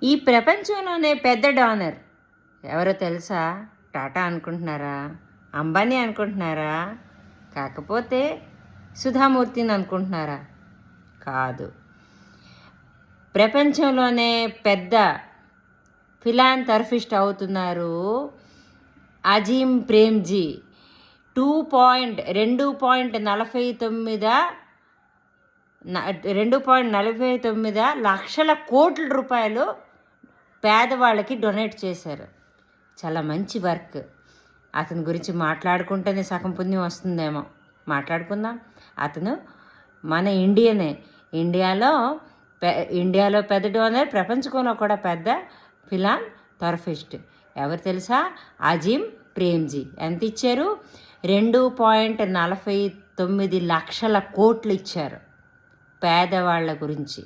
ఈ ప్రపంచంలోనే పెద్ద డోనర్ ఎవరో తెలుసా? టాటా అనుకుంటున్నారా? అంబానీ అనుకుంటున్నారా? కాకపోతే సుధామూర్తిని అనుకుంటున్నారా? కాదు. ప్రపంచంలోనే పెద్ద ఫిలాంథర్ఫిస్ట్ అవుతున్నారు అజీం ప్రేమ్జీ. 2.49 లక్షల కోట్ల రూపాయలు పేదవాళ్ళకి డొనేట్ చేశారు. చాలా మంచి వర్క్. అతని గురించి మాట్లాడుకుంటేనే సగం పుణ్యం వస్తుందేమో. మాట్లాడుకుందాం. అతను మన ఇండియనే. ఇండియాలో పెద్ద డోనర్, ప్రపంచంలో కూడా పెద్ద ఫిలాంథర్ఫిస్ట్. ఎవరు తెలుసా? అజీం ప్రేమ్జీ. ఎంత ఇచ్చారు? 2.49 లక్షల కోట్లు ఇచ్చారు పేదవాళ్ళ గురించి.